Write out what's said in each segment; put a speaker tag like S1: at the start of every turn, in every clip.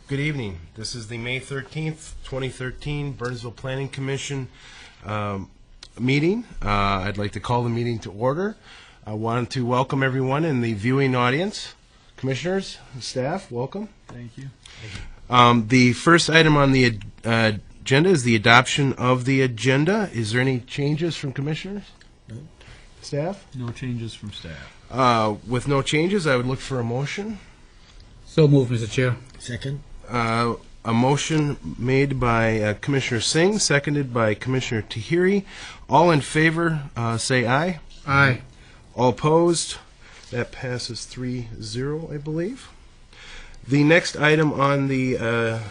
S1: Good evening. This is the May 13th, 2013 Burnsville Planning Commission meeting. I'd like to call the meeting to order. I want to welcome everyone in the viewing audience. Commissioners, staff, welcome.
S2: Thank you.
S1: The first item on the agenda is the adoption of the agenda. Is there any changes from commissioners?
S3: No.
S1: Staff?
S2: No changes from staff.
S1: With no changes, I would look for a motion.
S4: So moved, Mr. Chair.
S3: Second.
S1: A motion made by Commissioner Singh, seconded by Commissioner Tahiri. All in favor, say aye.
S4: Aye.
S1: All opposed? That passes 3-0, I believe. The next item on the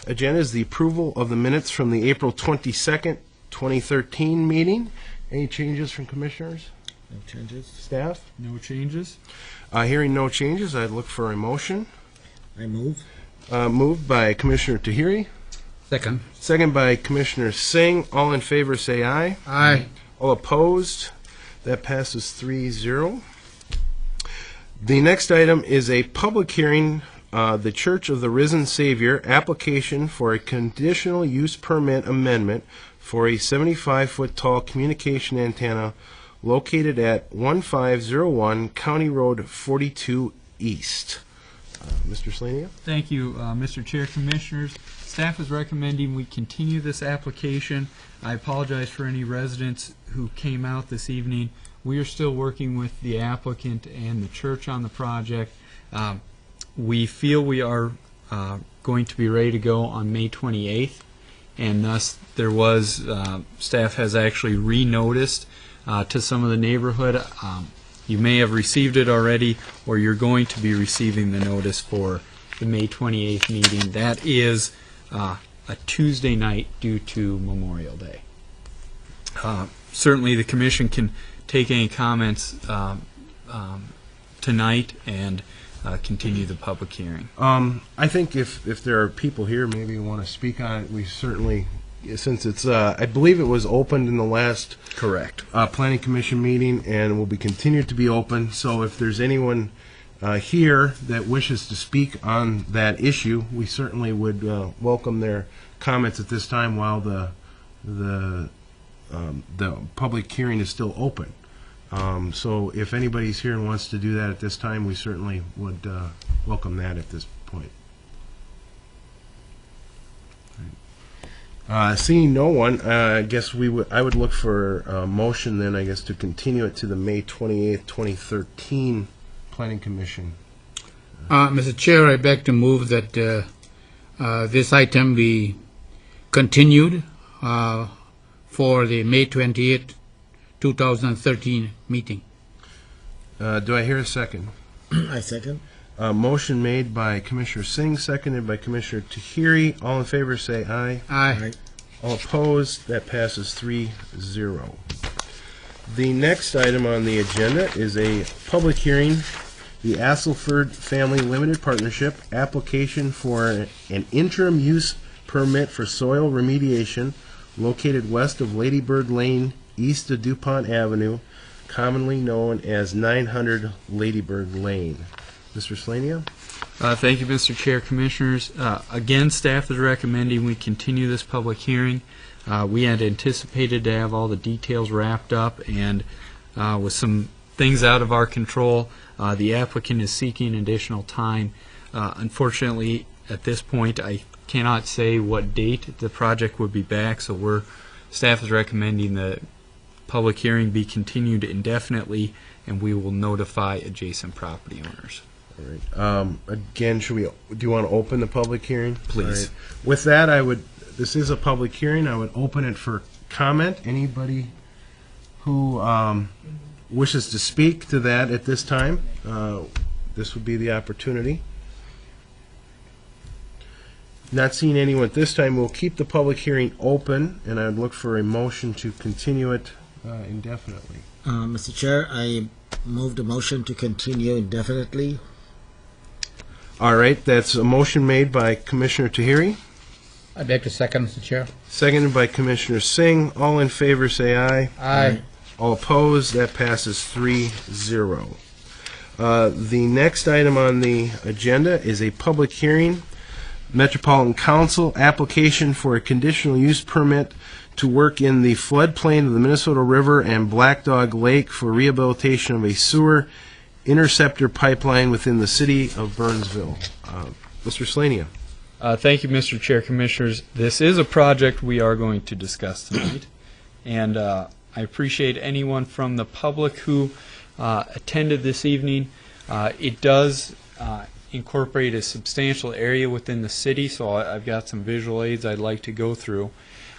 S1: agenda is the approval of the minutes from the April 22nd, 2013 meeting. Any changes from commissioners?
S3: No changes.
S1: Staff?
S2: No changes.
S1: Hearing no changes, I'd look for a motion.
S3: I move.
S1: Moved by Commissioner Tahiri.
S4: Second.
S1: Second by Commissioner Singh. All in favor say aye.
S4: Aye.
S1: All opposed? That passes 3-0. The next item is a public hearing, the Church of the Risen Savior application for a conditional use permit amendment for a 75-foot tall communication antenna located at 1501 County Road 42 East. Mr. Slania?
S2: Thank you, Mr. Chair, Commissioners. Staff is recommending we continue this application. I apologize for any residents who came out this evening. We are still working with the applicant and the church on the project. We feel we are going to be ready to go on May 28th, and thus there was, staff has actually re-noticed to some of the neighborhood. You may have received it already, or you're going to be receiving the notice for the May 28th meeting. That is a Tuesday night due to Memorial Day. Certainly the Commission can take any comments tonight and continue the public hearing.
S1: I think if there are people here maybe who want to speak on it, we certainly, since it's, I believe it was opened in the last
S2: Correct.
S1: Planning Commission meeting and will be continued to be open. So if there's anyone here that wishes to speak on that issue, we certainly would welcome their comments at this time while the public hearing is still open. So if anybody's here and wants to do that at this time, we certainly would welcome that at this point. Seeing no one, I guess I would look for a motion then, I guess, to continue it to the May 28th, 2013 Planning Commission.
S4: Mr. Chair, I beg to move that this item be continued for the May 28th, 2013 meeting.
S1: Do I hear a second?
S3: I second.
S1: Motion made by Commissioner Singh, seconded by Commissioner Tahiri. All in favor say aye.
S4: Aye.
S1: All opposed? That passes 3-0. The next item on the agenda is a public hearing, the Asselford Family Limited Partnership application for an interim use permit for soil remediation located west of Lady Bird Lane, east of DuPont Avenue, commonly known as 900 Lady Bird Lane. Mr. Slania?
S2: Thank you, Mr. Chair, Commissioners. Again, staff is recommending we continue this public hearing. We had anticipated to have all the details wrapped up, and with some things out of our control, the applicant is seeking additional time. Unfortunately, at this point, I cannot say what date the project would be back, so staff is recommending the public hearing be continued indefinitely, and we will notify adjacent property owners.
S1: All right. Again, do you want to open the public hearing?
S2: Please.
S1: All right. With that, this is a public hearing. I would open it for comment. Anybody who wishes to speak to that at this time, this would be the opportunity. Not seeing anyone at this time, we'll keep the public hearing open, and I would look for a motion to continue it indefinitely.
S3: Mr. Chair, I move the motion to continue indefinitely.
S1: All right, that's a motion made by Commissioner Tahiri,
S4: I beg to second, Mr. Chair.
S1: seconded by Commissioner Singh. All in favor say aye.
S4: Aye.
S1: All opposed? That passes 3-0. The next item on the agenda is a public hearing, Metropolitan Council application for a conditional use permit to work in the floodplain of the Minnesota River and Black Dog Lake for rehabilitation of a sewer interceptor pipeline within the city of Burnsville. Mr. Slania.
S2: Thank you, Mr. Chair, Commissioners. This is a project we are going to discuss tonight, and I appreciate anyone from the public who attended this evening. It does incorporate a substantial area within the city, so I've got some visual aids I'd like to go through.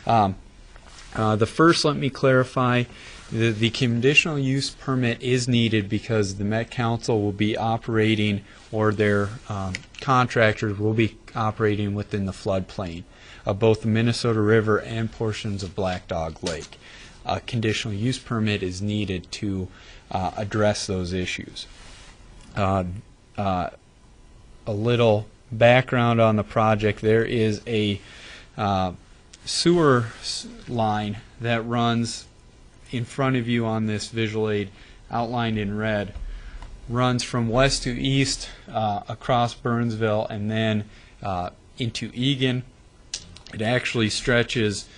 S2: The first, let me clarify, the conditional use permit is needed because the Met Council will be operating, or their contractors will be operating within the floodplain of both the Minnesota River and portions of Black Dog Lake. A conditional use permit is needed to address those issues. A little background on the project: there is a sewer line that runs in front of you on this visual aid, outlined in red, runs from west to east across Burnsville and then into Eagan. It actually stretches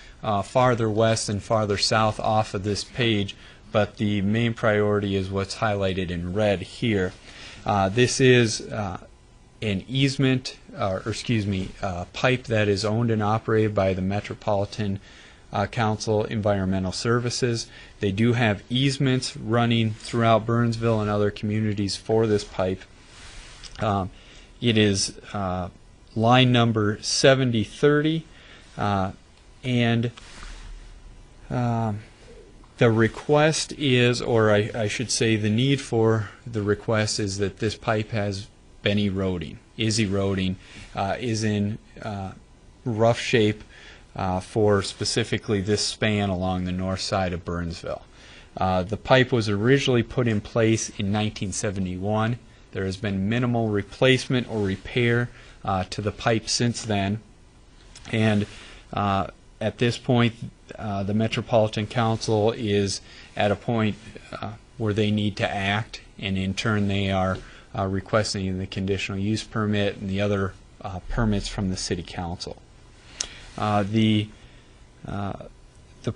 S2: farther west and farther south off of this page, but the main priority is what's highlighted in red here. This is an easement, pipe that is owned and operated by the Metropolitan Council Environmental Services. They do have easements running throughout Burnsville and other communities for this pipe. It is line number 7030, and the request is, or I should say the need for the request is that this pipe is eroding, is in rough shape for specifically this span along the north side of Burnsville. The pipe was originally put in place in 1971. There has been minimal replacement or repair to the pipe since then, and at this point the Metropolitan Council is at a point where they need to act, and in turn they are requesting the conditional use permit and the other permits from the City Council. The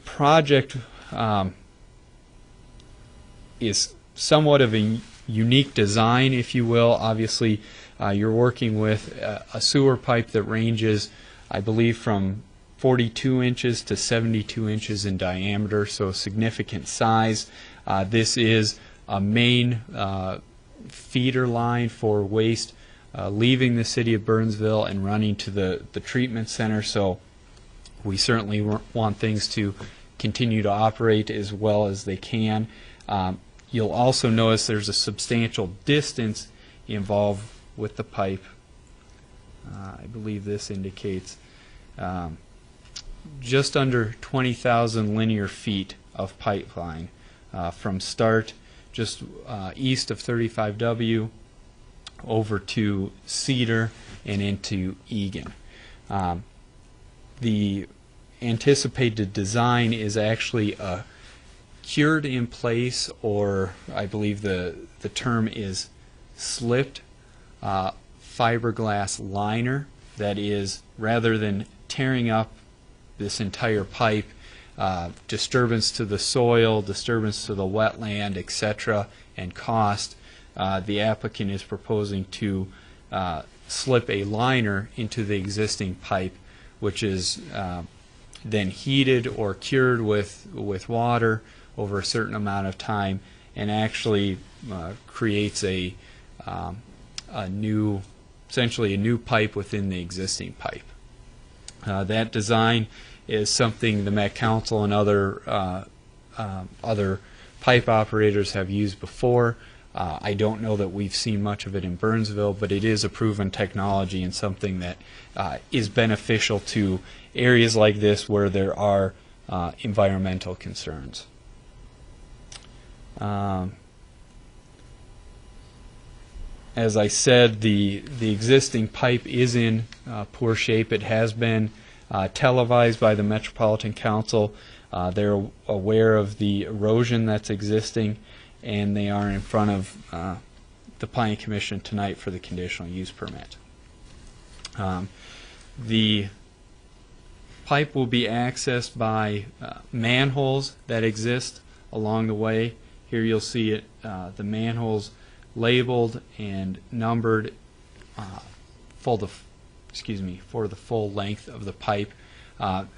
S2: project is somewhat of a unique design, if you will. Obviously, you're working with a sewer pipe that ranges, I believe, from 42 inches to 72 inches in diameter, so a significant size. This is a main feeder line for waste leaving the city of Burnsville and running to the treatment center, so we certainly want things to continue to operate as well as they can. You'll also notice there's a substantial distance involved with the pipe. I believe this indicates just under 20,000 linear feet of pipeline from start just east of 35W over to Cedar and into Eagan. The anticipated design is actually a cured in place, or I believe the term is slipped fiberglass liner, that is, rather than tearing up this entire pipe, disturbance to the soil, disturbance to the wetland, etc., and cost, the applicant is proposing to slip a liner into the existing pipe, which is then heated or cured with water over a certain amount of time, and actually creates a new, essentially a new pipe within the existing pipe. That design is something the Met Council and other pipe operators have used before. I don't know that we've seen much of it in Burnsville, but it is a proven technology and something that is beneficial to areas like this where there are environmental concerns. As I said, the existing pipe is in poor shape. It has been televised by the Metropolitan Council. They're aware of the erosion that's existing, and they are in front of the Planning Commission tonight for the conditional use permit. The pipe will be accessed by manholes that exist along the way. Here you'll see it, the manholes labeled and numbered for the full length of the pipe.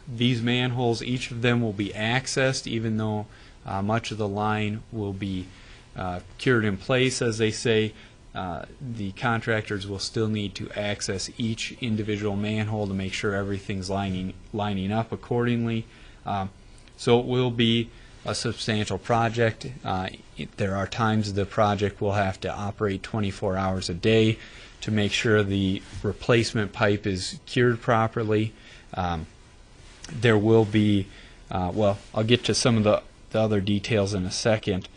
S2: These manholes, each of them will be accessed, even though much of the line will be cured in place, as they say. The contractors will still need to access each individual manhole to make sure everything's lining up accordingly. So it will be a substantial project. There are times the project will have to operate 24 hours a day to make sure the replacement pipe is cured properly. There will be, well, I'll get to some of the other details in a second.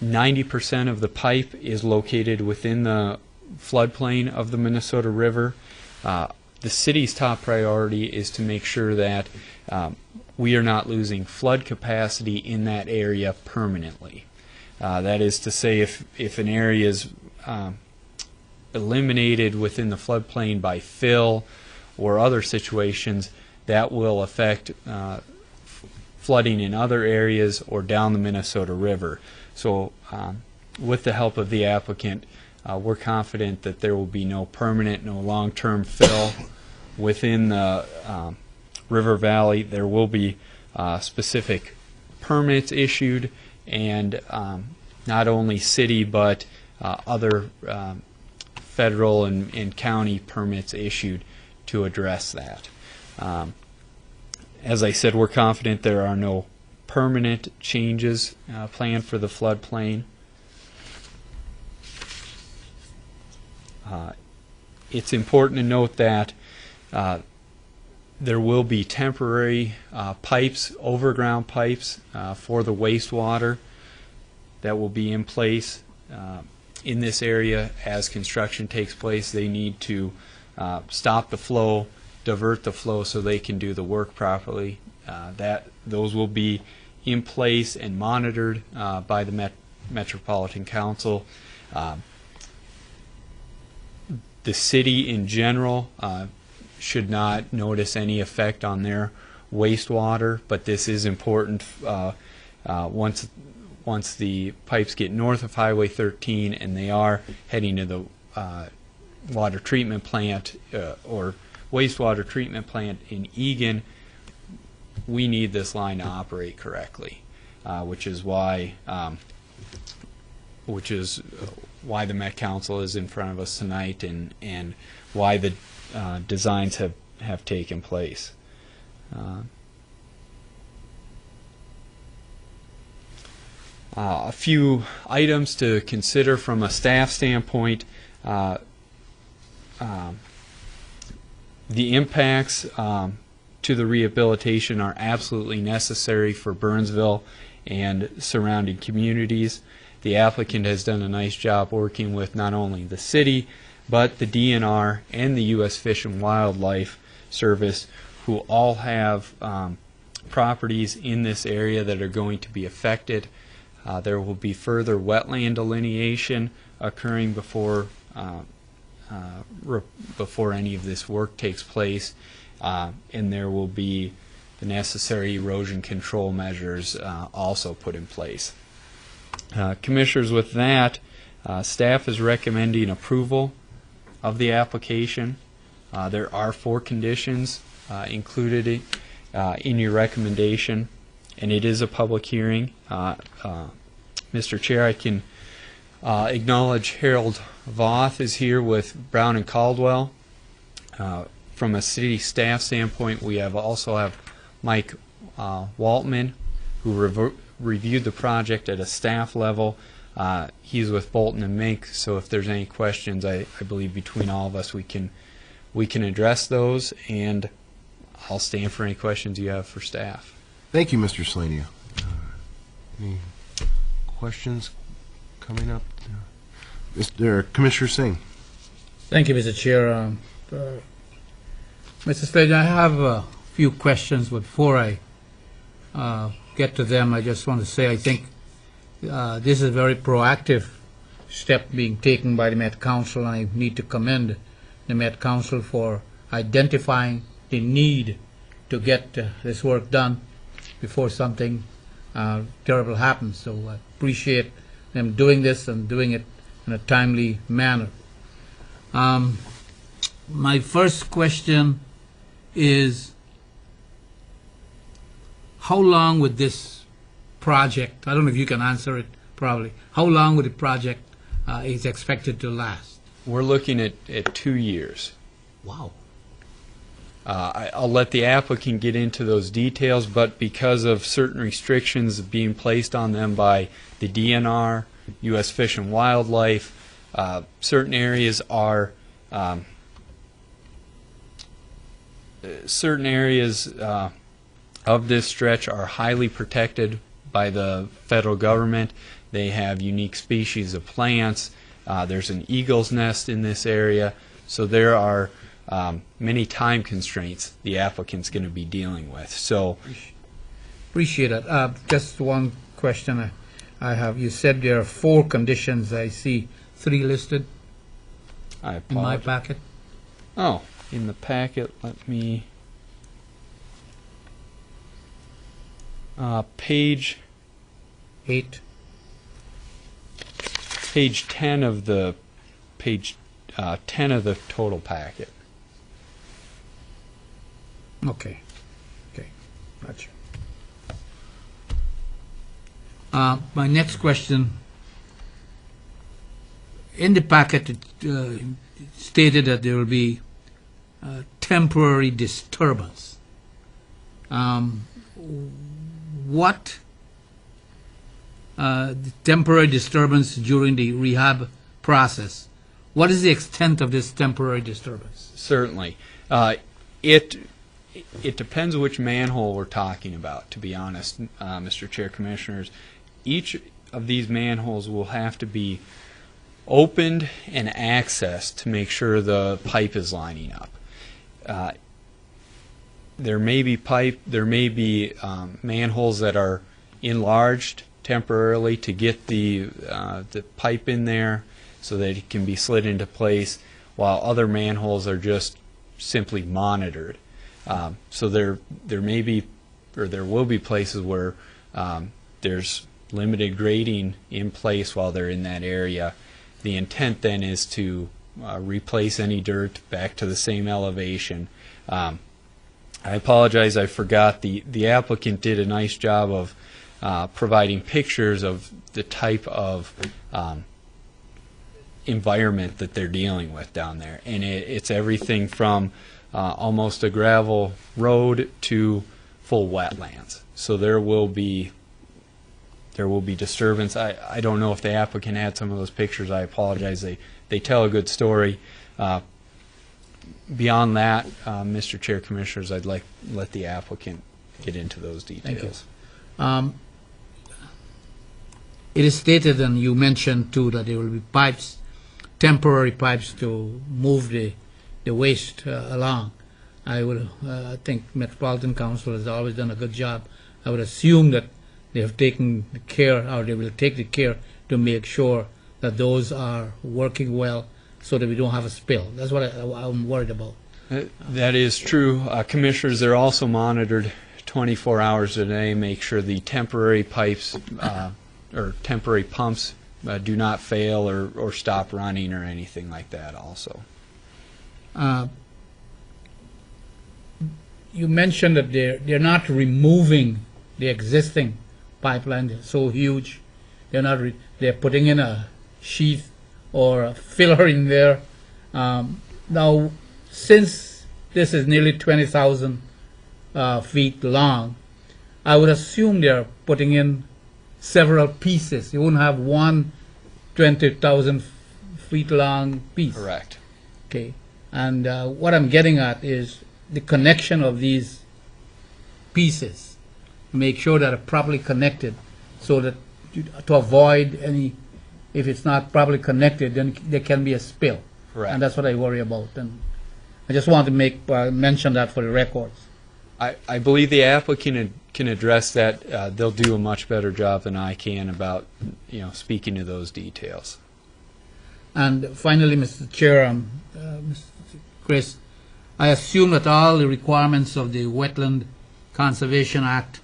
S2: 90% of the pipe is located within the floodplain of the Minnesota River. The city's top priority is to make sure that we are not losing flood capacity in that area permanently. That is to say, if an area is eliminated within the floodplain by fill or other situations, that will affect flooding in other areas or down the Minnesota River. So with the help of the applicant, we're confident that there will be no permanent, no long-term fill within the river valley. There will be specific permits issued, and not only city but other federal and county permits issued to address that. As I said, we're confident there are no permanent changes planned for the floodplain. It's important to note that there will be temporary pipes, overground pipes for the wastewater that will be in place in this area as construction takes place. They need to stop the flow, divert the flow so they can do the work properly. Those will be in place and monitored by the Metropolitan Council. The city in general should not notice any effect on their wastewater, but this is important. Once the pipes get north of Highway 13 and they are heading to the water treatment plant or wastewater treatment plant in Eagan, we need this line to operate correctly, which is why the Met Council is in front of us tonight, and why the designs have taken place. A few items to consider from a staff standpoint. The impacts to the rehabilitation are absolutely necessary for Burnsville and surrounding communities. The applicant has done a nice job working with not only the city, but the DNR and the U.S. Fish and Wildlife Service, who all have properties in this area that are going to be affected. There will be further wetland delineation occurring before any of this work takes place, and there will be the necessary erosion control measures also put in place. Commissioners, with that, staff is recommending approval of the application. There are 4 conditions included in your recommendation, and it is a public hearing. Mr. Chair, I can acknowledge Harold Voth is here with Brown and Caldwell. From a city staff standpoint, we also have Mike Waltman, who reviewed the project at a staff level. He's with Bolton and Mink, so if there's any questions, I believe between all of us we can address those, and I'll stand for any questions you have for staff.
S1: Thank you, Mr. Slaney. Any questions coming up? Mr. Commissioner Singh.
S4: Thank you, Mr. Chair. Mr. Slaney, I have a few questions, but before I get to them, I just want to say I think this is a very proactive step being taken by the Met Council, and I need to commend the Met Council for identifying the need to get this work done before something terrible happens. So I appreciate them doing this and doing it in a timely manner. My first question is, how long would this project, I don't know if you can answer it probably, how long would the project is expected to last?
S2: We're looking at 2 years.
S4: Wow.
S2: I'll let the applicant get into those details, but because of certain restrictions being placed on them by the DNR, U.S. Fish and Wildlife, certain areas of this stretch are highly protected by the federal government. They have unique species of plants. There's an eagle's nest in this area, so there are many time constraints the applicant's going to be dealing with. So,
S4: Appreciate it. Just one question I have. You said there are 4 conditions. I see 3 listed
S2: I
S4: in my
S2: apologize.
S4: packet.
S2: Oh, in the packet, let me. Page
S4: 8.
S2: 10 of the page 10 of the total packet.
S4: Okay. Gotcha. My next question. In the packet, it stated that there will be temporary disturbance. What the temporary disturbance during the rehab process? What is the extent of this temporary disturbance?
S2: Certainly. It depends which manhole we're talking about, to be honest, Mr. Chair, Commissioners. Each of these manholes will have to be opened and accessed to make sure the pipe is lining up. There may be manholes that are enlarged temporarily to get the pipe in there so that it can be slid into place, while other manholes are just simply monitored. So there may be, or there will be places where there's limited grading in place while they're in that area. The intent then is to replace any dirt back to the same elevation. I apologize, I forgot, the applicant did a nice job of providing pictures of the type of environment that they're dealing with down there, and it's everything from almost a gravel road to full wetlands. So there will be disturbance. I don't know if the applicant had some of those pictures. I apologize. They tell a good story. Beyond that, Mr. Chair, Commissioners, I'd like to let the applicant get into those details.
S4: Thank you. It is stated, and you mentioned too, that there will be pipes, temporary pipes to move the waste along. I think Metropolitan Council has always done a good job. I would assume that they have taken the care, or they will take the care to make sure that those are working well, so that we don't have a spill. That's what I'm worried about.
S2: That is true. Commissioners, they're also monitored 24 hours a day, make sure the temporary pipes or temporary pumps do not fail or stop running or anything like that also.
S4: You mentioned that they're not removing the existing pipeline. They're so huge. They're putting in a sheath or a filler in there. Now, since this is nearly 20,000 feet long, I would assume they're putting in several pieces. You wouldn't have one 20,000 feet long piece.
S2: Correct.
S4: Okay. And what I'm getting at is the connection of these pieces. Make sure that are properly connected, so that to avoid any, if it's not properly connected, then there can be a spill.
S2: Correct.
S4: And that's what I worry about. And I just want to make mention that for the records.
S2: I believe the applicant can address that. They'll do a much better job than I can about speaking to those details.
S4: And finally, Mr. Chair, Mr. Chris, I assume that all the requirements of the Wetland Conservation Act,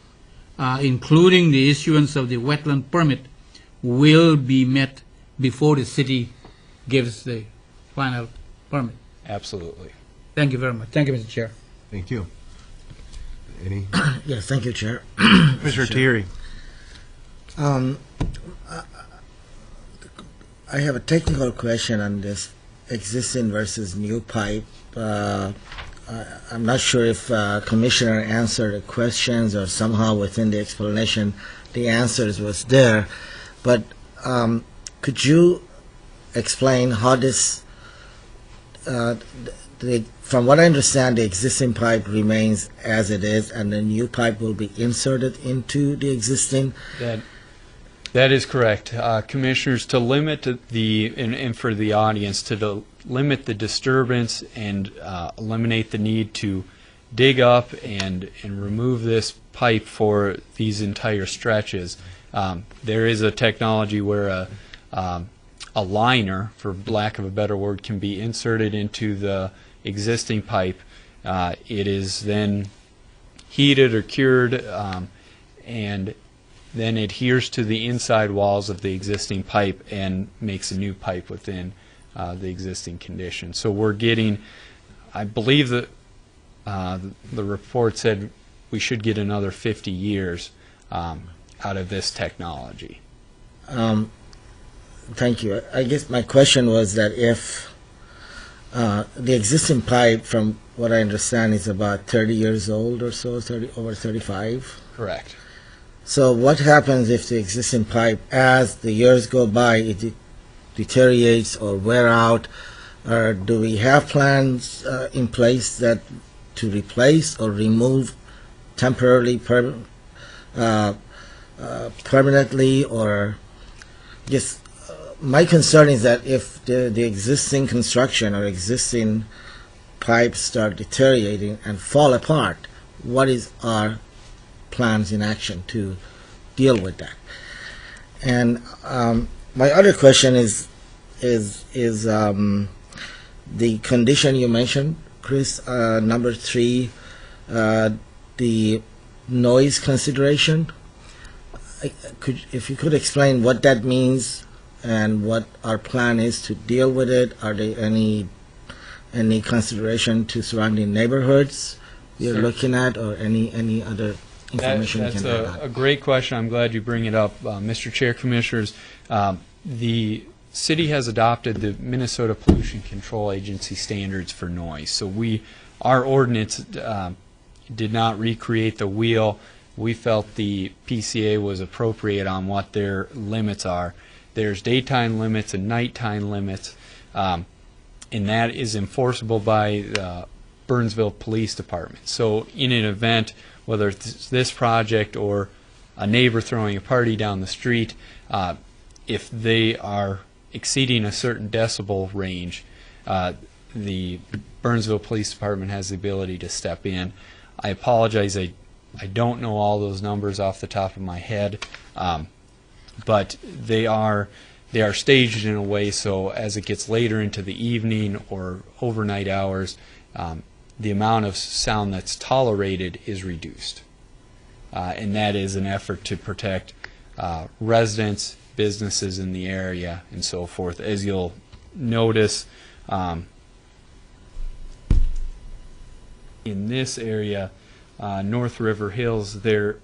S4: including the issuance of the wetland permit, will be met before the city gives the final permit.
S2: Absolutely.
S4: Thank you very much. Thank you, Mr. Chair.
S1: Thank you. Any?
S3: Yes, thank you, Chair.
S1: Commissioner Thierry.
S3: I have a technical question on this existing versus new pipe. I'm not sure if Commissioner answered the questions or somehow within the explanation the answers was there, but could you explain how this, from what I understand, the existing pipe remains as it is and the new pipe will be inserted into the existing?
S2: That is correct. Commissioners, to limit and for the audience, limit the disturbance and eliminate the need to dig up and remove this pipe for these entire stretches. There is a technology where a liner, for lack of a better word, can be inserted into the existing pipe. It is then heated or cured and then adheres to the inside walls of the existing pipe and makes a new pipe within the existing condition. So we're getting, I believe that the report said we should get another 50 years out of this technology.
S3: Thank you. I guess my question was that if the existing pipe, from what I understand, is about 30 years old or so, over 35.
S2: Correct.
S3: So what happens if the existing pipe, as the years go by, it deteriorates or wear out? Or do we have plans in place that to replace or remove temporarily, permanently, or just? My concern is that if the existing construction or existing pipes start deteriorating and fall apart, what is our plans in action to deal with that? And my other question is the condition you mentioned, Chris, number 3, the noise consideration. If you could explain what that means and what our plan is to deal with it. Are there any consideration to surrounding neighborhoods you're looking at, or any other information you can add?
S2: That's a great question. I'm glad you bring it up, Mr. Chair, Commissioners. The city has adopted the Minnesota Pollution Control Agency standards for noise. So our ordinance did not recreate the wheel. We felt the PCA was appropriate on what their limits are. There's daytime limits and nighttime limits, and that is enforceable by the Burnsville Police Department. So in an event, whether it's this project or a neighbor throwing a party down the street, if they are exceeding a certain decibel range, the Burnsville Police Department has the ability to step in. I apologize, I don't know all those numbers off the top of my head, but they are staged in a way so as it gets later into the evening or overnight hours, the amount of sound that's tolerated is reduced. And that is an effort to protect residents, businesses in the area, and so forth. As you'll notice, in this area, North River Hills, there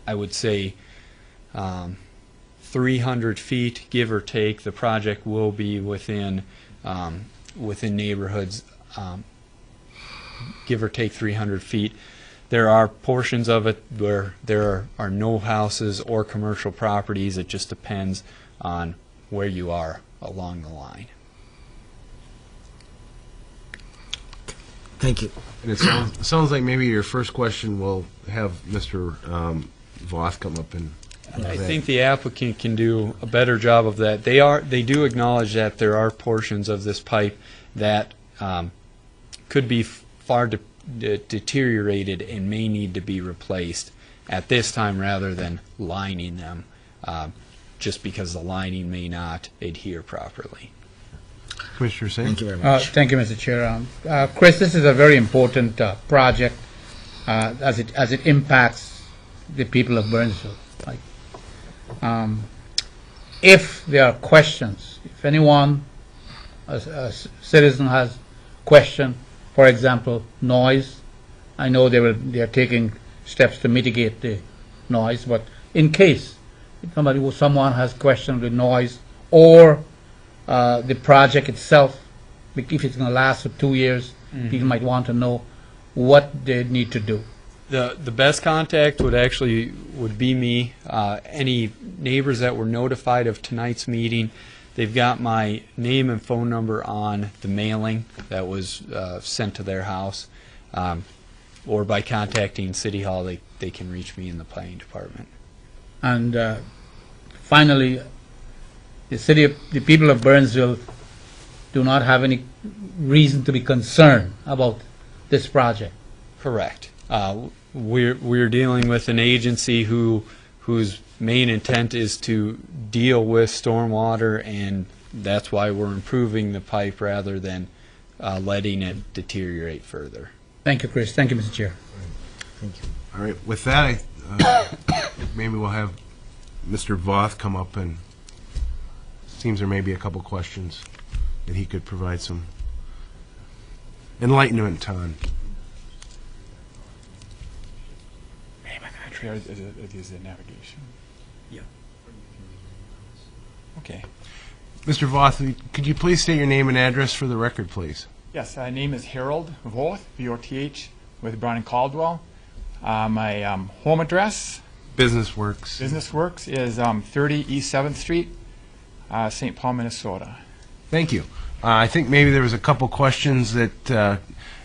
S2: I would say 300 feet, give or take. The project will be within neighborhoods, give or take 300 feet. There are portions of it where there are no houses or commercial properties. It just depends on where you are along the line.
S3: Thank you.
S1: And it sounds like maybe your first question will have Mr. Voth come up and.
S2: I think the applicant can do a better job of that. They do acknowledge that there are portions of this pipe that could be far deteriorated and may need to be replaced at this time rather than lining them, just because the lining may not adhere properly.
S1: Commissioner Singh?
S3: Thank you very much.
S4: Thank you, Mr. Chair. Chris, this is a very important project as it impacts the people of Burnsville. Like, if there are questions, if anyone, a citizen has question, for example, noise, I know they are taking steps to mitigate the noise, but in case someone has question with noise or the project itself, if it's going to last for 2 years, people might want to know what they need to do.
S2: The best contact would be me. Any neighbors that were notified of tonight's meeting, they've got my name and phone number on the mailing that was sent to their house, or by contacting City Hall, they can reach me in the planning department.
S4: And finally, the people of Burnsville do not have any reason to be concerned about this project.
S2: Correct. We're dealing with an agency whose main intent is to deal with stormwater, and that's why we're improving the pipe rather than letting it deteriorate further.
S4: Thank you, Chris. Thank you, Mr. Chair.
S3: Thank you.
S1: All right, with that, maybe we'll have Mr. Voth come up, and seems there may be a couple questions that he could provide some enlightenment on.
S5: Is it navigation?
S2: Yeah.
S5: Okay.
S1: Mr. Voth, could you please state your name and address for the record, please?
S5: Yes, my name is Harold Voth, V-O-T-H, with Brown and Caldwell. My home address,
S1: Business Works.
S5: Business Works, is 30 East 7th Street, St. Paul, Minnesota.
S1: Thank you. I think maybe there was a couple questions that,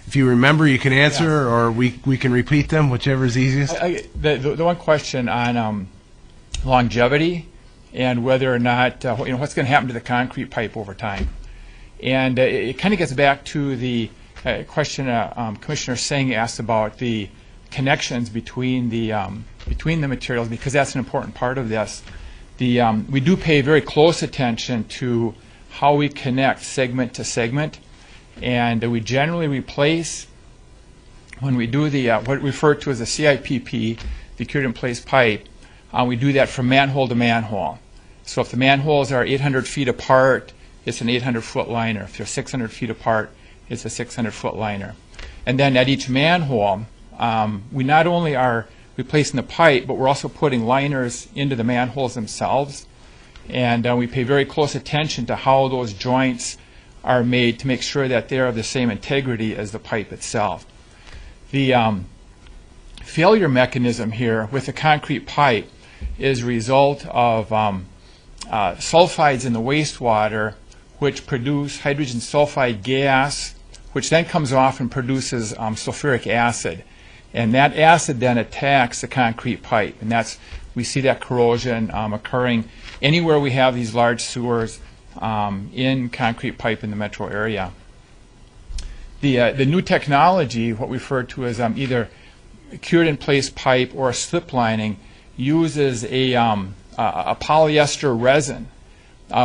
S1: if you remember, you can answer, or we can repeat them, whichever is easiest.
S5: The one question on longevity and whether or not, what's going to happen to the concrete pipe over time. And it kind of gets back to the question Commissioner Singh asked about the connections between the materials, because that's an important part of this. We do pay very close attention to how we connect segment to segment, and we generally replace, when we do the what we refer to as the CIPP, the cured in place pipe, we do that from manhole to manhole. So if the manholes are 800 feet apart, it's an 800-foot liner. If they're 600 feet apart, it's a 600-foot liner. And then at each manhole, we not only are replacing the pipe, but we're also putting liners into the manholes themselves. And we pay very close attention to how those joints are made to make sure that they're of the same integrity as the pipe itself. The failure mechanism here with the concrete pipe is a result of sulfides in the wastewater, which produce hydrogen sulfide gas, which then comes off and produces sulfuric acid. And that acid then attacks the concrete pipe. And we see that corrosion occurring anywhere we have these large sewers in concrete pipe in the metro area. The new technology, what we refer to as either cured in place pipe or slip lining, uses a polyester resin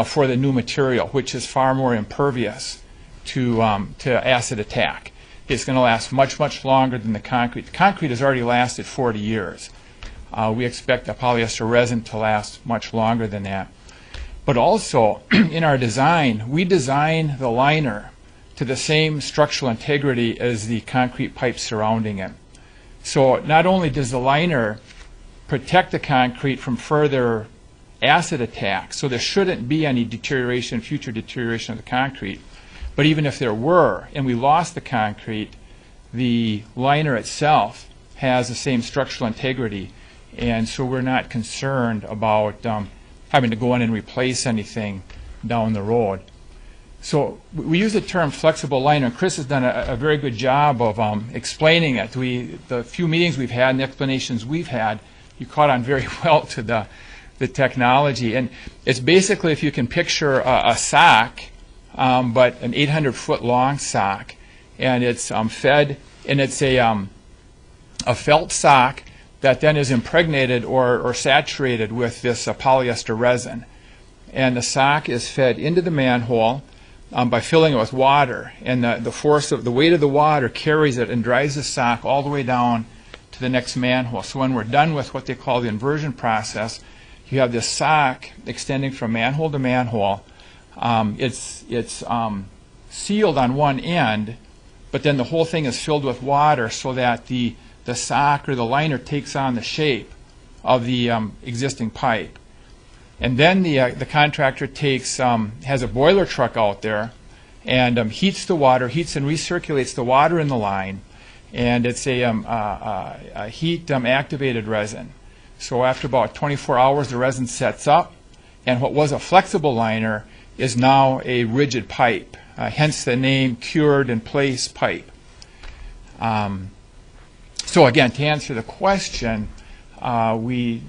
S5: for the new material, which is far more impervious to acid attack. It's going to last much, much longer than the concrete. The concrete has already lasted 40 years. We expect the polyester resin to last much longer than that. But also, in our design, we design the liner to the same structural integrity as the concrete pipe surrounding it. So not only does the liner protect the concrete from further acid attack, so there shouldn't be any deterioration, future deterioration of the concrete, but even if there were, and we lost the concrete, the liner itself has the same structural integrity, and so we're not concerned about having to go in and replace anything down the road. So we use the term flexible liner, and Chris has done a very good job of explaining it. The few meetings we've had and the explanations we've had, you caught on very well to the technology. And it's basically, if you can picture a sock, but an 800-foot long sock, and it's fed, and it's a felt sock that then is impregnated or saturated with this polyester resin. And the sock is fed into the manhole, by filling it with water, and the force of the weight of the water carries it and drives the sock all the way down to the next manhole. So when we're done with what they call the inversion process, you have this sock extending from manhole to manhole. It's sealed on one end, but then the whole thing is filled with water so that the sock or the liner takes on the shape of the existing pipe. And then the contractor has a boiler truck out there and heats the water, heats and recirculates the water in the line, and it's a heat activated resin. So after about 24 hours, the resin sets up, and what was a flexible liner is now a rigid pipe, hence the name cured in place pipe. So again, to answer the question, we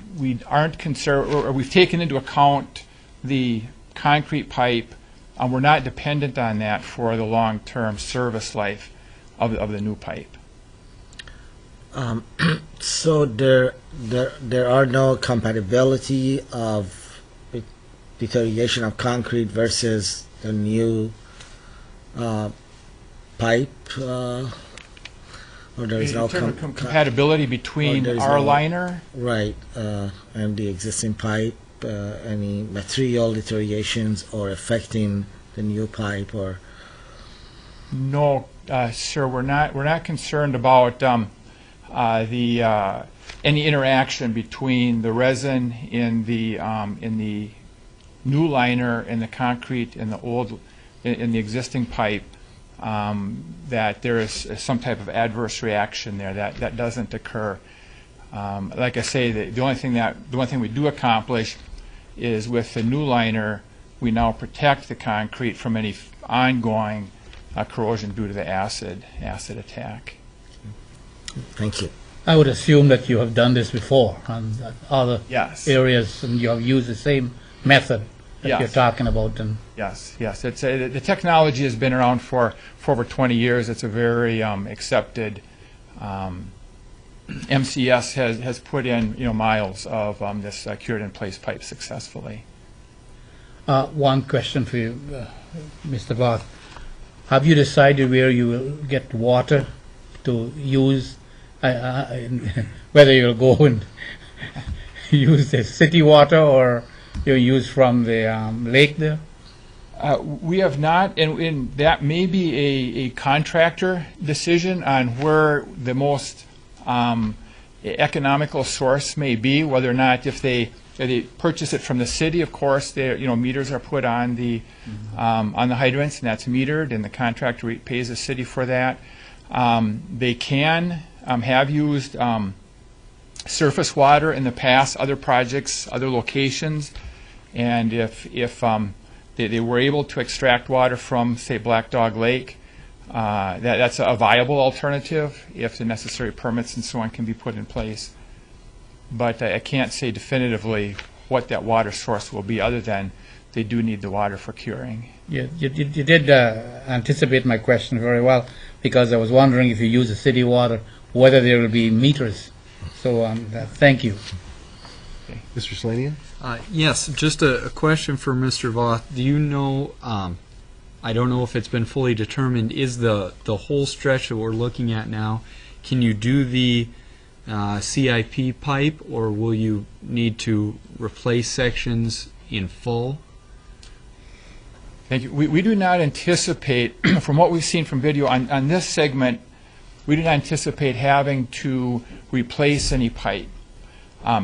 S5: aren't concerned, or we've taken into account the concrete pipe. We're not dependent on that for the long-term service life of the new pipe.
S3: So there are no compatibility of deterioration of concrete versus the new pipe, or there is no
S5: In terms of compatibility between
S3: there is
S5: our
S3: no-
S5: liner,
S3: right, and the existing pipe, any material deteriorations or affecting the new pipe, or
S5: no, sir, we're not concerned about any interaction between the resin in the new liner and the concrete in the existing pipe. That there is some type of adverse reaction there. That doesn't occur. Like I say, the only thing we do accomplish is with the new liner, we now protect the concrete from any ongoing corrosion due to the acid attack.
S3: thank you.
S4: I would assume that you have done this before on other
S5: Yes.
S4: areas, and you have used the same method that
S5: Yes.
S4: you're talking about. And
S5: Yes. It's the technology has been around for over 20 years. It's a very accepted. MCS has put in miles of this cured in place pipe successfully.
S4: one question for you, Mr. Barth. Have you decided where you will get water to use? Whether you'll go and use the city water or you use from the lake there?
S5: We have not, and that may be a contractor decision on where the most economical source may be, whether or not if they purchase it from the city, of course, meters are put on the hydrants, and that's metered, and the contractor pays the city for that. They can have used surface water in the past, other projects, other locations, and if they were able to extract water from, say, Black Dog Lake, that's a viable alternative if the necessary permits and so on can be put in place. But I can't say definitively what that water source will be, other than they do need the water for curing.
S4: You did anticipate my question very well, because I was wondering if you use the city water, whether there will be meters. So thank you.
S1: Mr. Slanian?
S2: Yes, just a question for Mr. Voth. Do you know, I don't know if it's been fully determined, is the whole stretch that we're looking at now, can you do the CIP pipe, or will you need to replace sections in full?
S5: Thank you. We do not anticipate, from what we've seen from video on this segment, we do not anticipate having to replace any pipe.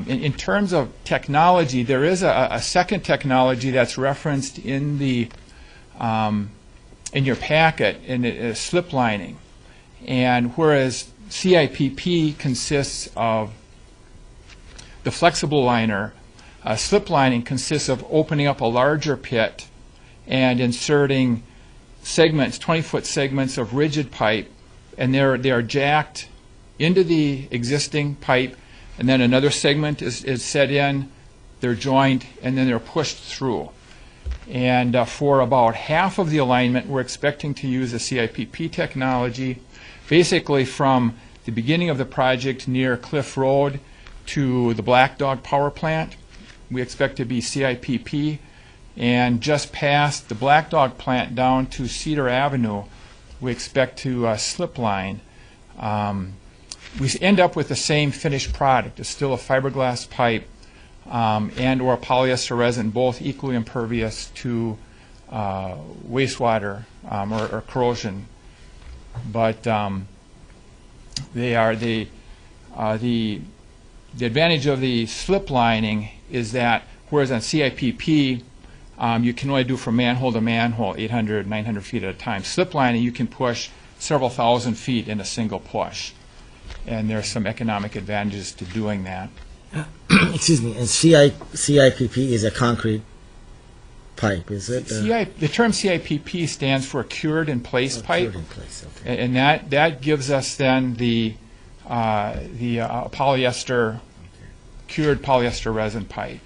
S5: In terms of technology, there is a second technology that's referenced in your packet, and it is slip lining. And whereas CIPP consists of the flexible liner, slip lining consists of opening up a larger pit and inserting segments, 20-foot segments of rigid pipe, and they are jacked into the existing pipe, and then another segment is set in, they're joined, and then they're pushed through. And for about half of the alignment, we're expecting to use the CIPP technology, basically from the beginning of the project near Cliff Road to the Black Dog Power Plant. We expect to be CIPP, And just past the Black Dog plant down to Cedar Avenue, we expect to slip line. We end up with the same finished product. It's still a fiberglass pipe and or polyester resin, both equally impervious to wastewater or corrosion. But they are the advantage of the slip lining is that whereas on CIPP you can only do from manhole to manhole 800, 900 feet at a time. Slip lining you can push several thousand feet in a single push, and there are some economic advantages to doing that.
S3: Excuse me, and CIPP is a concrete pipe, is it?
S5: The term CIPP stands for cured in place pipe,
S3: Cured in place, okay.
S5: and that gives us then the polyester, cured polyester resin pipe.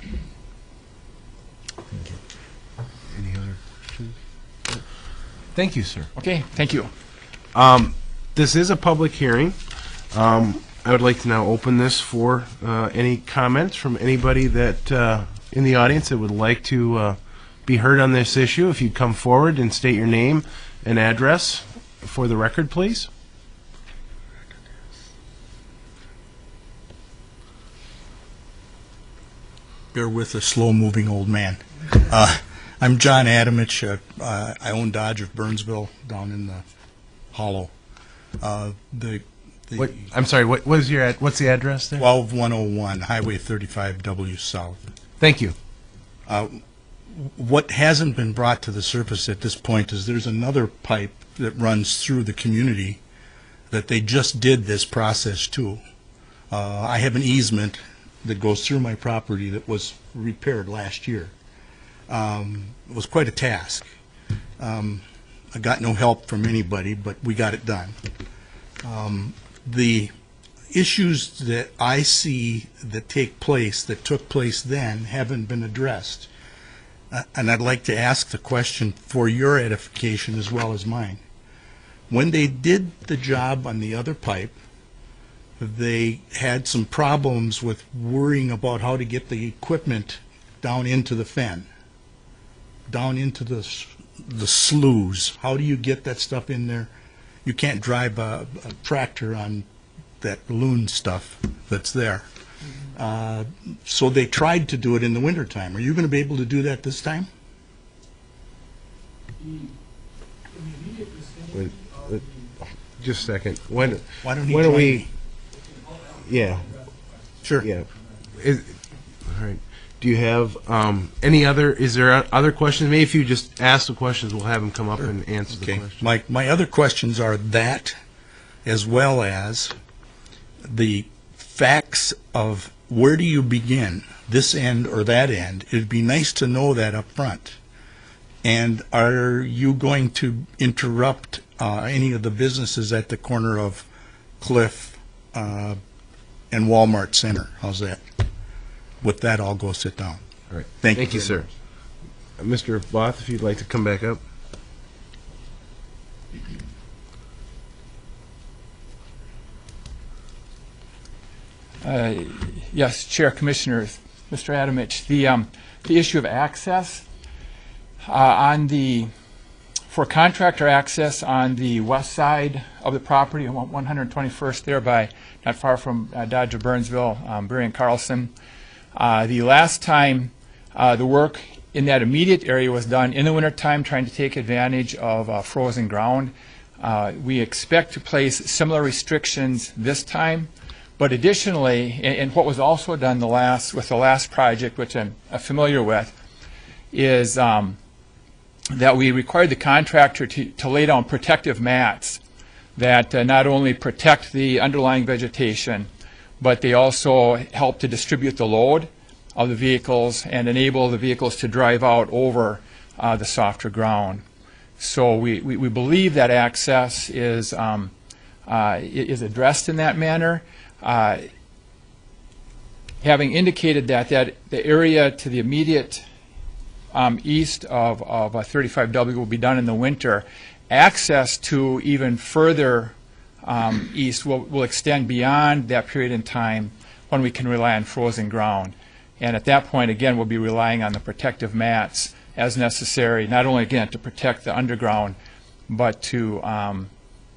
S1: Any other questions? Thank you, sir.
S5: Okay, thank you.
S1: This is a public hearing. I would like to now open this for any comments from anybody that in the audience that would like to be heard on this issue. If you'd come forward and state your name and address for the record, please.
S6: Bear with a slow-moving old man. I'm John Adamich. I own Dodge of Burnsville down in the Hollow.
S1: What, I'm sorry. What's the address there?
S6: 12101 Highway 35W South.
S1: Thank you.
S6: What hasn't been brought to the surface at this point is there's another pipe that runs through the community that they just did this process to. I have an easement that goes through my property that was repaired last year. It was quite a task. I got no help from anybody, but we got it done. The issues that I see that took place then haven't been addressed. And I'd like to ask the question for your edification as well as mine. When they did the job on the other pipe, they had some problems with worrying about how to get the equipment down into the fen, down into the sloughs. How do you get that stuff in there? You can't drive a tractor on that loon stuff that's there. So they tried to do it in the wintertime. Are you going to be able to do that this time?
S1: Just a second. When
S6: Why don't he
S1: when are
S6: join
S1: we?
S6: me?
S1: Yeah.
S6: Sure.
S1: Yeah. All right. Do you have any other? Is there other questions? Maybe if you just ask the questions, we'll have them come up and answer the
S6: Okay.
S1: questions.
S6: My other questions are that, as well as the facts of where do you begin, this end or that end. It'd be nice to know that up front. And are you going to interrupt any of the businesses at the corner of Cliff and Walmart Center? How's that? With that, I'll go sit down.
S1: All right.
S6: Thank
S1: you,
S6: you
S1: sir. Mr. Both, if you'd like to come back up.
S5: Yes, Chair, Commissioners, Mr. Adamich, the issue of access for contractor access on the west side of the property, 121st there by not far from Dodge of Burnsville, Berry and Carlson. The last time the work in that immediate area was done in the wintertime, trying to take advantage of frozen ground. We expect to place similar restrictions this time. But additionally, and what was also done with the last project, which I'm familiar with, is that we required the contractor to lay down protective mats that not only protect the underlying vegetation, but they also help to distribute the load of the vehicles and enable the vehicles to drive out over the softer ground. So we believe that access is addressed in that manner. Having indicated that the area to the immediate east of 35W will be done in the winter, access to even further east will extend beyond that period in time when we can rely on frozen ground. And at that point, again, we'll be relying on the protective mats as necessary, not only, again, to protect the underground, but to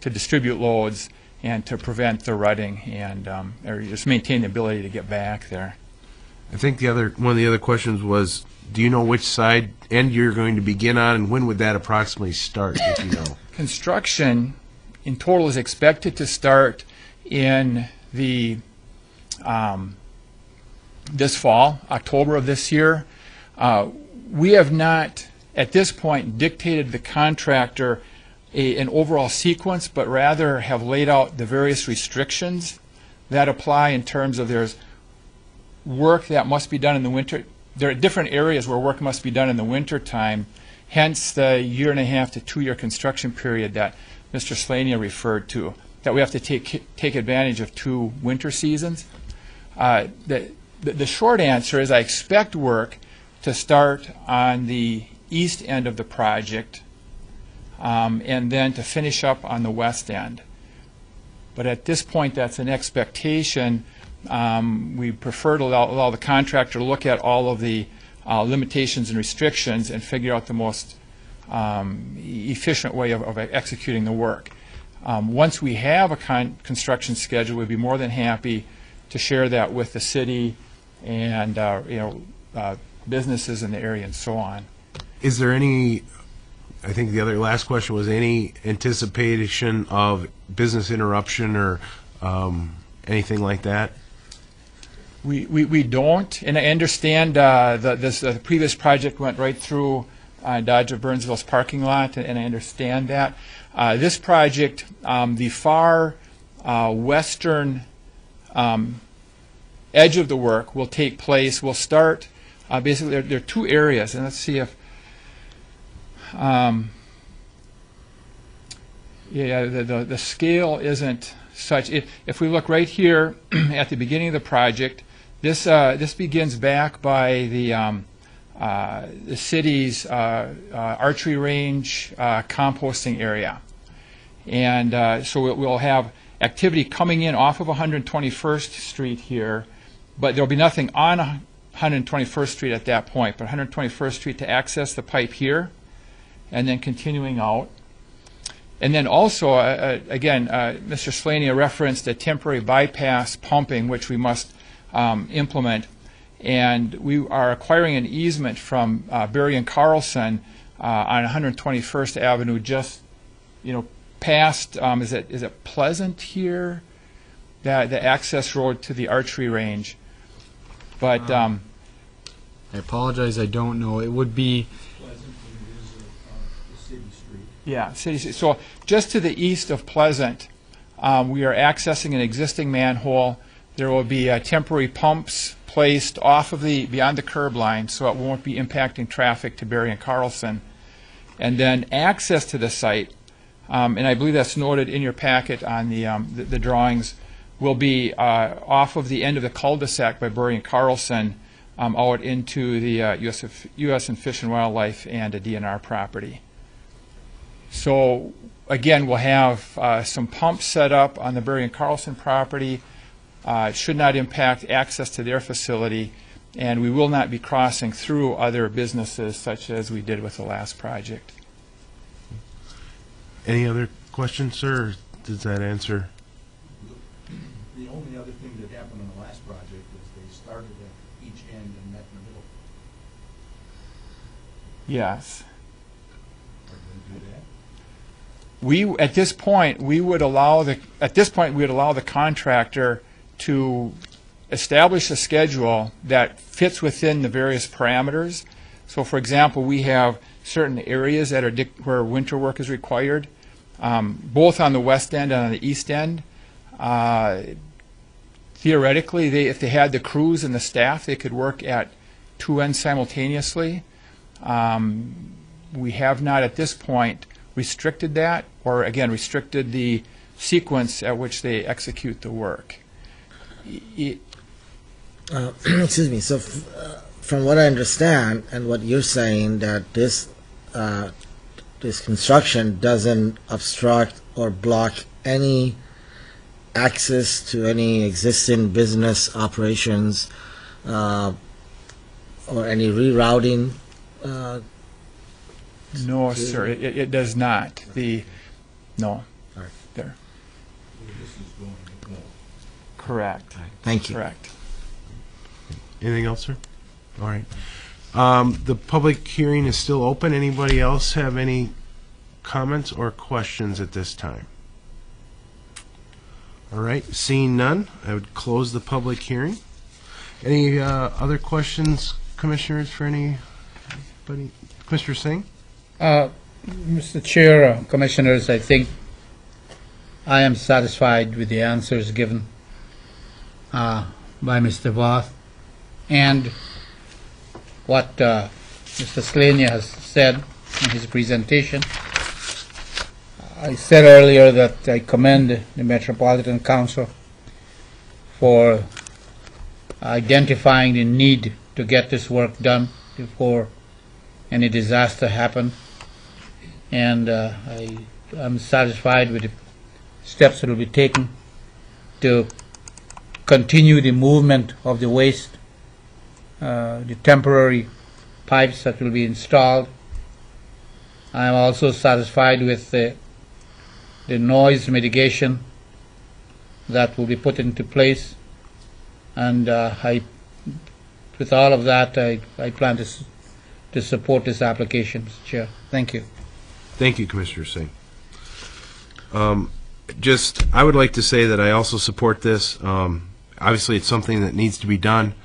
S5: distribute loads and to prevent the rutting and or just maintain the ability to get back there.
S1: I think one of the other questions was, do you know which side end you're going to begin on, and when would that approximately start, if you know?
S5: Construction in total is expected to start in the this fall, October of this year. We have not, at this point, dictated the contractor an overall sequence, but rather have laid out the various restrictions that apply in terms of there's work that must be done in the winter. There are different areas where work must be done in the winter time, hence the 1.5 to 2 year construction period that Mr. Slania referred to, that we have to take advantage of 2 winter seasons. The short answer is I expect work to start on the east end of the project and then to finish up on the west end. But at this point, that's an expectation. We prefer to allow the contractor to look at all of the limitations and restrictions and figure out the most efficient way of executing the work. Once we have a construction schedule, we'd be more than happy to share that with the city and businesses in the area and so on.
S1: Is there any, I think the last question was, any anticipation of business interruption or anything like that?
S5: We don't, and I understand the previous project went right through Dodge of Burnsville's parking lot, and I understand that. This project, the far western edge of the work will take place. We'll start, basically, there are 2 areas, and let's see if, the scale isn't such. If we look right here at the beginning of the project, this begins back by the city's archery range composting area. And so we'll have activity coming in off of 121st Street here, but there'll be nothing on 121st Street at that point, but 121st Street to access the pipe here, and then continuing out. And then also, again, Mr. Slania referenced a temporary bypass pumping, which we must implement. And we are acquiring an easement from Berry and Carlson on 121st Avenue, just past, is it Pleasant here? The access road to the archery range. But
S2: I apologize, I don't know. It would be
S5: yeah, City. So just to the east of Pleasant, we are accessing an existing manhole. There will be temporary pumps placed off of beyond the curb line, so it won't be impacting traffic to Berry and Carlson. And then access to the site, and I believe that's noted in your packet on the drawings, will be off of the end of the cul-de-sac by Berry and Carlson out into the U.S. and Fish and Wildlife and a DNR property. So again, we'll have some pumps set up on the Berry and Carlson property. It should not impact access to their facility, and we will not be crossing through other businesses such as we did with the last project.
S1: Any other questions, sir? Or does that answer?
S7: The only other thing that happened on the last project is they started at each end and met in the middle.
S5: Yes.
S7: Are they going to do that?
S5: At this point we would allow the contractor to establish a schedule that fits within the various parameters. So, for example, we have certain areas that are where winter work is required, both on the west end and on the east end. Theoretically, if they had the crews and the staff, they could work at 2 ends simultaneously. We have not at this point restricted that, or again, restricted the sequence at which they execute the work.
S3: Excuse me. So, from what I understand and what you're saying, that this construction doesn't obstruct or block any access to any existing business operations or any rerouting
S5: No, sir, it does not. No.
S3: All right.
S5: There.
S7: This is going, it won't.
S5: Correct.
S3: Thank you.
S5: Correct.
S1: Anything else, sir? All right. The public hearing is still open. Anybody else have any comments or questions at this time? All right, seeing none, I would close the public hearing. Any other questions, commissioners, for anybody? Commissioner Singh?
S4: Mr. Chair, Commissioners, I think I am satisfied with the answers given by Mr. Voth and what Mr. Sklania has said in his presentation. I said earlier that I commend the Metropolitan Council for identifying the need to get this work done before any disaster happen. And I am satisfied with the steps that will be taken to continue the movement of the waste, the temporary pipes that will be installed. I am also satisfied with the noise mitigation that will be put into place, and with all of that, I plan to support this application, Mr. Chair. Thank you.
S1: Thank you, Commissioner Singh. I would like to say that I also support this. Obviously, it's something that needs to be done.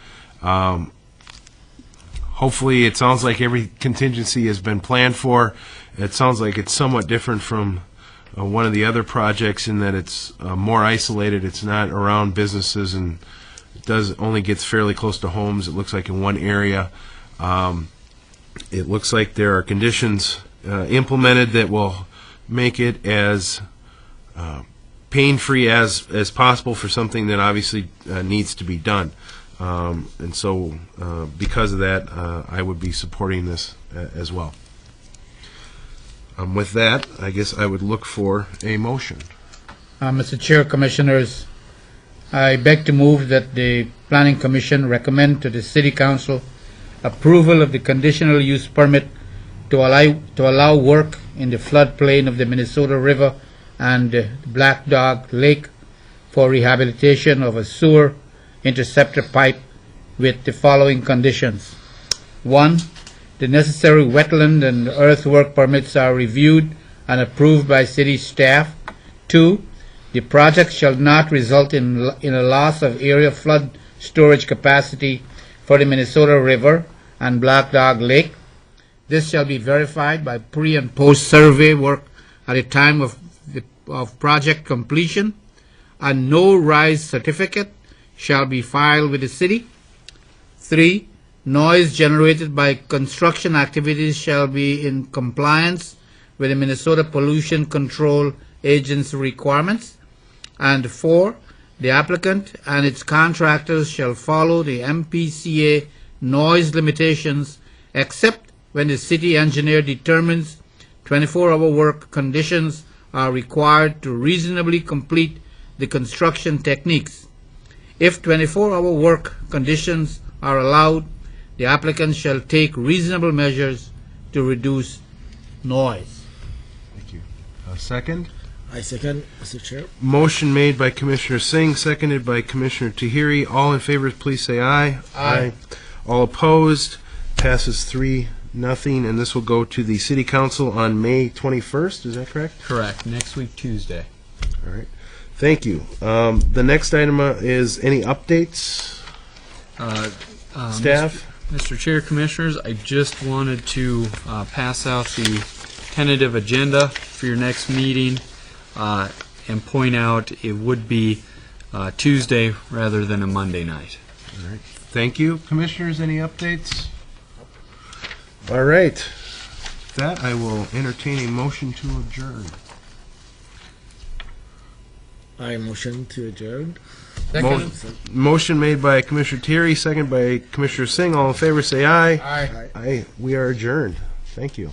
S1: Hopefully, it sounds like every contingency has been planned for. It sounds like it's somewhat different from one of the other projects in that it's more isolated. It's not around businesses, and it only gets fairly close to homes. It looks like in one area. It looks like there are conditions implemented that will make it as pain-free as possible for something that obviously needs to be done. And so because of that, I would be supporting this as well. With that, I guess I would look for a motion.
S4: Mr. Chair, Commissioners, I beg to move that the Planning Commission recommend to the City Council approval of the conditional use permit to allow work in the floodplain of the Minnesota River and Black Dog Lake for rehabilitation of a sewer interceptor pipe with the following conditions. 1. The necessary wetland and earthwork permits are reviewed and approved by city staff. 2. The project shall not result in a loss of area flood storage capacity for the Minnesota River and Black Dog Lake. This shall be verified by pre- and post-survey work at the time of project completion. A no-rise certificate shall be filed with the city. 3. Noise generated by construction activities shall be in compliance with the Minnesota Pollution Control Agency requirements. And 4. The applicant and its contractors shall follow the MPCA noise limitations except when the city engineer determines 24-hour work conditions are required to reasonably complete the construction techniques. If 24-hour work conditions are allowed, the applicant shall take reasonable measures to reduce noise.
S1: Thank you. Second?
S3: I second, Mr. Chair.
S1: Motion made by Commissioner Singh, seconded by Commissioner Tahiri. All in favor, please say aye.
S4: Aye.
S1: All opposed? Passes 3-0, and this will go to the City Council on May 21st. Is that correct?
S2: Correct. Next week, Tuesday.
S1: All right. Thank you. The next item is any updates? Staff?
S2: Mr. Chair, Commissioners, I just wanted to pass out the tentative agenda for your next meeting and point out it would be Tuesday rather than a Monday night.
S1: All right. Thank you. Commissioners, any updates? All right. With that, I will entertain a motion to adjourn.
S3: I motion to adjourn.
S1: Motion made by Commissioner Thierry, second by Commissioner Singh. All in favor, say aye.
S4: Aye.
S1: Aye. We are adjourned. Thank you.